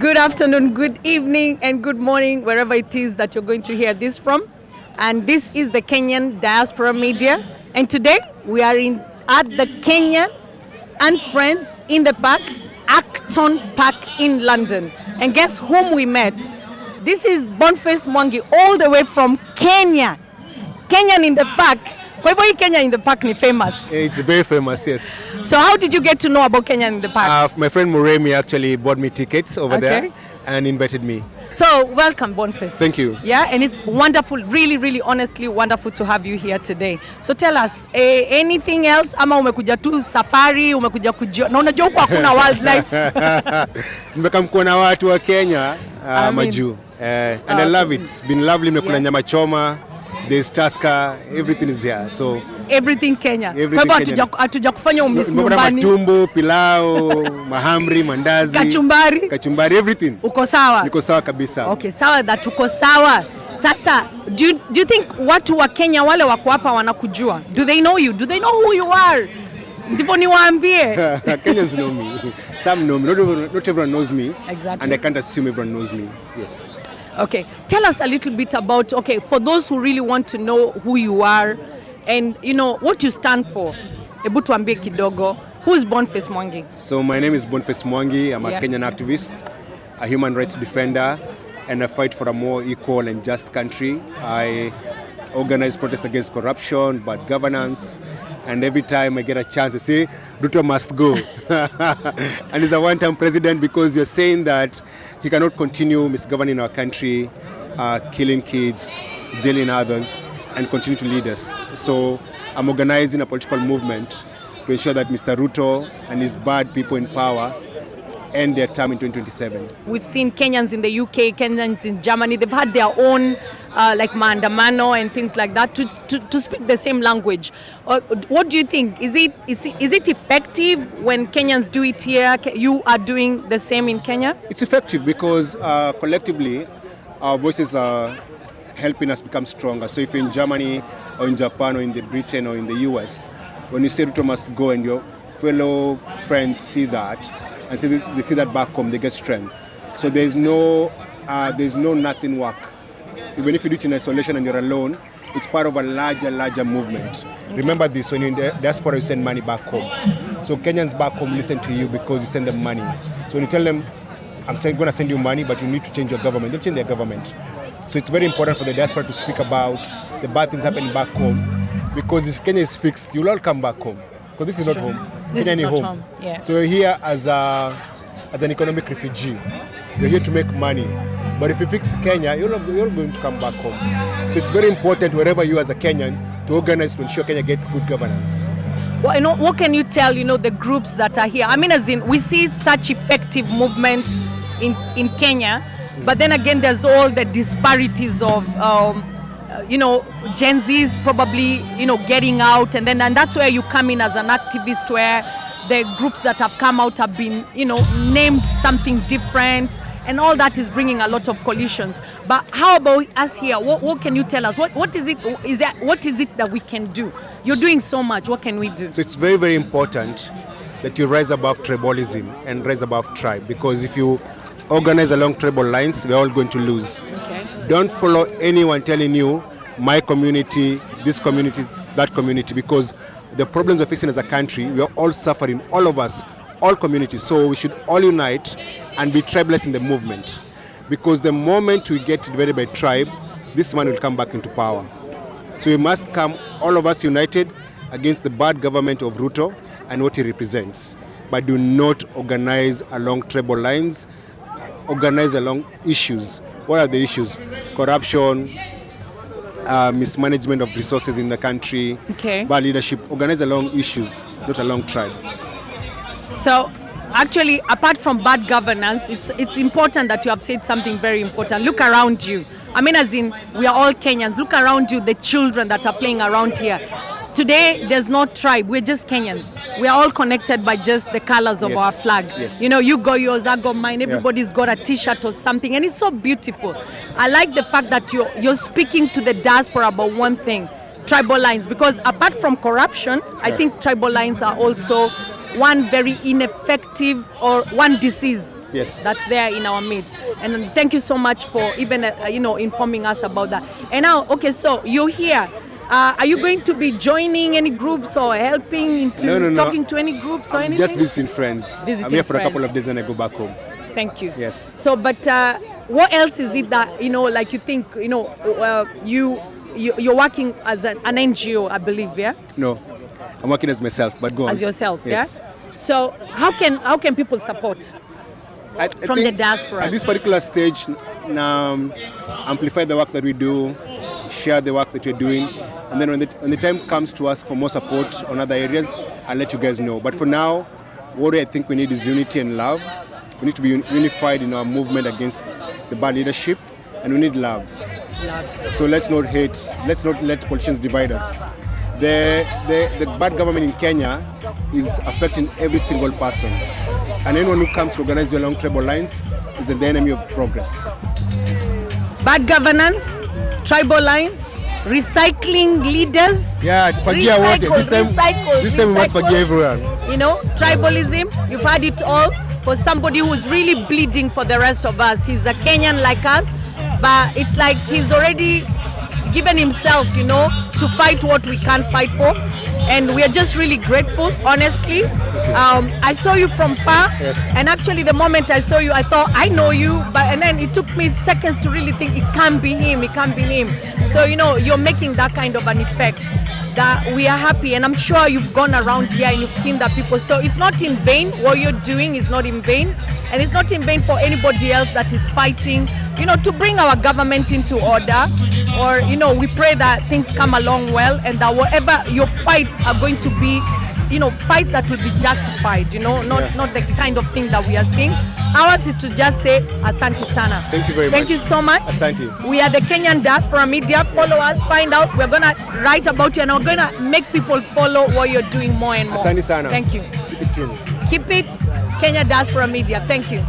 Good afternoon, good evening, and good morning, wherever it is that you're going to hear this from. And this is the Kenyan Diaspora Media. And today we are at the Kenyan and Friends in the Park, Acton Park in London. And guess whom we met? This is Boniface Mwangi, all the way from Kenya. Kenyan in the Park. Kwa hivyo hii Kenya in the Park ni famous. It's very famous, yes. So how did you get to know about Kenya in the Park? My friend Muremi actually bought me tickets over there and invited me. So welcome, Boniface. Thank you. Yeah, and it's wonderful, really, really, honestly wonderful to have you here today. So tell us, anything else? Ama umekuja tu safari, umekuja kujua, na unajua huko hakuna wildlife. Nimekam kuona watu wa Kenya, majuu. And I love it. It's been lovely, nimekula nyama choma. There's Tusker, everything is here. So everything Kenya. Kwa hivyo hatuja kufanya umisi nyumbani. Matumbo, pilao, mahamri, mandazi, kachumbari, everything. Uko sawa? Niko sawa kabisa. Okay, sawa that uko sawa. Sasa, do you think watu wa Kenya wale wako hapa wanakujua? Do they know you? Do they know who you are? Ndipo niwaambie. Kenyans know me. Some know me. Not everyone knows me. Exactly. And I can't assume everyone knows me. Yes. Okay, tell us a little bit about, for those who really want to know who you are and, what you stand for. Ebu tuambie kidogo. Who's Boniface Mwangi? So my name is Boniface Mwangi. I'm a Kenyan activist, a human rights defender, and I fight for a more equal and just country. I organize protests against corruption, bad governance, and every time I get a chance, I say, Ruto must go. And he's a one-time president because you're saying that he cannot continue misgoverning our country, killing kids, jailing others, and continue to lead us. So I'm organizing a political movement to ensure that Mr. Ruto and his bad people in power end their term in 2027. We've seen Kenyans in the UK, Kenyans in Germany. They've had their own like maandamano and things like that to speak the same language. What do you think? Is it effective when Kenyans do it here? You are doing the same in Kenya? It's effective because collectively our voices are helping us become stronger. So if you're in Germany or in Japan or in Britain or in the US, when you say Ruto must go and your fellow friends see that, and so they see that back home, they get strength. So there's no nothing work. Even if you do it in isolation and you're alone, it's part of a larger movement. Okay. Remember this, when you're in the diaspora, you send money back home. So Kenyans back home listen to you because you send them money. So when you tell them, I'm going to send you money, but you need to change your government, they'll change their government. So it's very important for the diaspora to speak about the bad things happening back home, because if Kenya is fixed, you'll all come back home. Because this is not home. This is not home. Yeah. So you're here as an economic refugee. You're here to make money. But if you fix Kenya, you're going to come back home. So it's very important wherever you as a Kenyan to organize to ensure Kenya gets good governance. Well, what can you tell, the groups that are here? I mean, as in, we see such effective movements in Kenya, but then again, there's all the disparities of Gen Z's probably, getting out, and that's where you come in as an activist, where the groups that have come out have been, named something different, and all that is bringing a lot of collisions. But how about us here? What can you tell us? What is it that we can do? You're doing so much. What can we do? So it's very, very important that you rise above tribalism and rise above tribe, because if you organize along tribal lines, we're all going to lose. Okay. Don't follow anyone telling you my community, this community, that community, because the problems we're facing as a country, we are all suffering, all of us, all communities. So we should all unite and be tribeless in the movement, because the moment we get divided by tribe, this man will come back into power. So we must come, all of us united against the bad government of Ruto and what he represents. But do not organize along tribal lines, organize along issues. What are the issues? Corruption, mismanagement of resources in the country, bad leadership. Organize along issues, not along tribe. So actually, apart from bad governance, it's important that you have said something very important. Look around you. I mean, as in, we are all Kenyans. Look around you, the children that are playing around here. Today, there's no tribe. We're just Kenyans. We are all connected by just the colors of our flag. Yes. You got yours, I got mine. Everybody's got a T-shirt or something, and it's so beautiful. I like the fact that you're speaking to the diaspora about one thing, tribal lines, because apart from corruption, I think tribal lines are also one very ineffective or one disease Yes. that's there in our midst. And thank you so much for even informing us about that. And now, okay, so you're here. Are you going to be joining any groups or helping into No. talking to any groups or I'm anything? just visiting friends. I'm Visiting here for friends. a couple of days and I go back home. Thank you. Yes. So, but what else is it that like you think you're working as an NGO, I believe, yeah? No, I'm working as myself, but go on. As yourself, Yes. yeah? So how can people support I from the think diaspora? At this particular stage, amplify the work that we do, share the work that we're doing, and then when the time comes to ask for more support on other areas, I'll let you guys know. But for now, what I think we need is unity and love. We need to be unified in our movement against the bad leadership, and we need love. So let's not hate, let's not let politicians divide us. The bad government in Kenya is affecting every single person. And anyone who comes to organize you along tribal lines is the enemy of progress. Bad governance, tribal lines, recycling leaders. Yeah, forgive what? This time we must forgive everyone. Tribalism, you've had it all. For somebody who's really bleeding for the rest of us. He's a Kenyan like us, but it's like he's already given himself, to fight what we can't fight for. And we are just really grateful, honestly. I saw you from far, Yes. and actually the moment I saw you, I thought, I know you, and then it took me seconds to really think, it can't be him. So, you're making that kind of an effect that we are happy, and I'm sure you've gone around here and you've seen that people. So it's not in vain. What you're doing is not in vain, and it's not in vain for anybody else that is fighting, to bring our government into order. Or, we pray that things come along well, and that whatever your fights are going to be, fights that will be justified, not the kind of thing that we are seeing. Ours is to just say, Asante sana. Thank you very much. Thank you so much. Asante. We are the Kenyan Diaspora Media. Follow us, find out. We're going to write about you, and we're going to make people follow what you're doing more and more. Asante sana. Thank you. Keep it clean. Keep it Kenya Diaspora Media. Thank you.